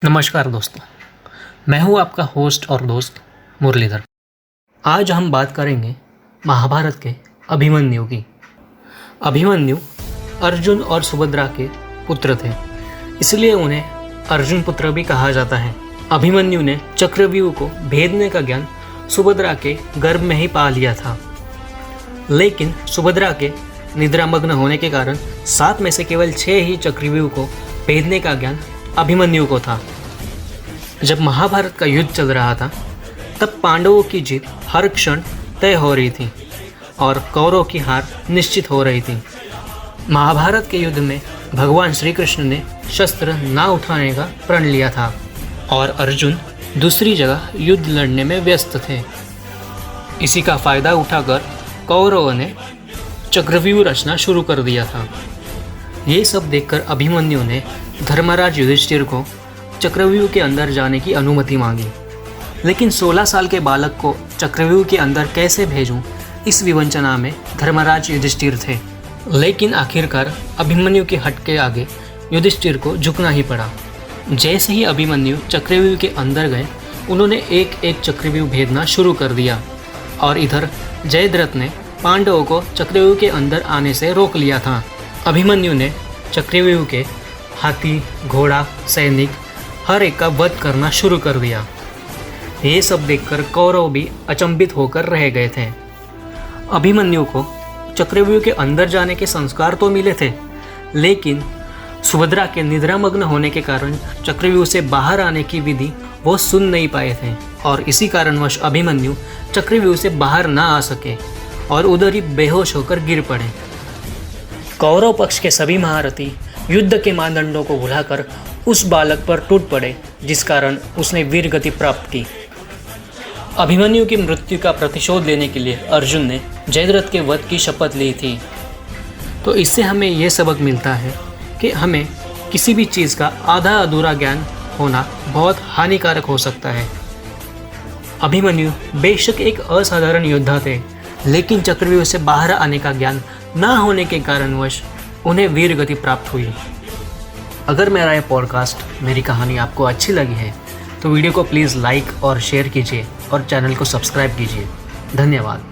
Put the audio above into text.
नमस्कार दोस्तों, मैं हूं आपका होस्ट और दोस्त मुरलीधर। आज हम बात करेंगे महाभारत के अभिमन्यु की। अभिमन्यु अर्जुन और सुभद्रा के पुत्र थे, इसलिए उन्हें अर्जुन पुत्र भी कहा जाता है। अभिमन्यु ने चक्रव्यूह को भेदने का ज्ञान सुभद्रा के गर्भ में ही पा लिया था, लेकिन सुभद्रा के निद्रामग्न होने के कारण 7 में से केवल 6 ही चक्रव्यूह को भेदने का ज्ञान अभिमन्यु को था। जब महाभारत का युद्ध चल रहा था, तब पांडवों की जीत हर क्षण तय हो रही थी और कौरवों की हार निश्चित हो रही थी। महाभारत के युद्ध में भगवान श्री कृष्ण ने शस्त्र ना उठाने का प्रण लिया था और अर्जुन दूसरी जगह युद्ध लड़ने में व्यस्त थे। इसी का फायदा उठाकर कौरवों ने चक्रव्यूह रचना शुरू कर दिया था। ये सब देखकर अभिमन्यु ने धर्मराज युधिष्ठिर को चक्रव्यूह के अंदर जाने की अनुमति मांगी, लेकिन 16 साल के बालक को चक्रव्यूह के अंदर कैसे भेजूं, इस विवंचना में धर्मराज युधिष्ठिर थे। लेकिन आखिरकार अभिमन्यु के हट के आगे युधिष्ठिर को झुकना ही पड़ा। जैसे ही अभिमन्यु चक्रव्यूह के अंदर गए, उन्होंने एक एक चक्रव्यूह भेदना शुरू कर दिया और इधर जयद्रथ ने पांडवों को चक्रव्यूह के अंदर आने से रोक लिया था। अभिमन्यु ने चक्रव्यूह के हाथी, घोड़ा, सैनिक हर एक का वध करना शुरू कर दिया। ये सब देखकर कौरव भी अचंभित होकर रह गए थे। अभिमन्यु को चक्रव्यूह के अंदर जाने के संस्कार तो मिले थे, लेकिन सुभद्रा के निद्रामग्न होने के कारण चक्रव्यूह से बाहर आने की विधि वो सुन नहीं पाए थे और इसी कारणवश अभिमन्यु चक्रव्यूह से बाहर ना आ सके और उधर ही बेहोश होकर गिर पड़े। कौरव पक्ष के सभी महारथी युद्ध के मानदंडों को भुलाकर उस बालक पर टूट पड़े, जिस कारण उसने वीर गति प्राप्त की। अभिमन्यु की मृत्यु का प्रतिशोध लेने के लिए अर्जुन ने जयद्रथ के वध की शपथ ली थी। तो इससे हमें यह सबक मिलता है कि हमें किसी भी चीज़ का आधा अधूरा ज्ञान होना बहुत हानिकारक हो सकता है। अभिमन्यु बेशक एक असाधारण योद्धा थे, लेकिन चक्रव्यूह से बाहर आने का ज्ञान ना होने के कारणवश उन्हें वीर गति प्राप्त हुई। अगर मेरा ये पॉडकास्ट, मेरी कहानी आपको अच्छी लगी है तो वीडियो को प्लीज़ लाइक और शेयर कीजिए और चैनल को सब्सक्राइब कीजिए। धन्यवाद।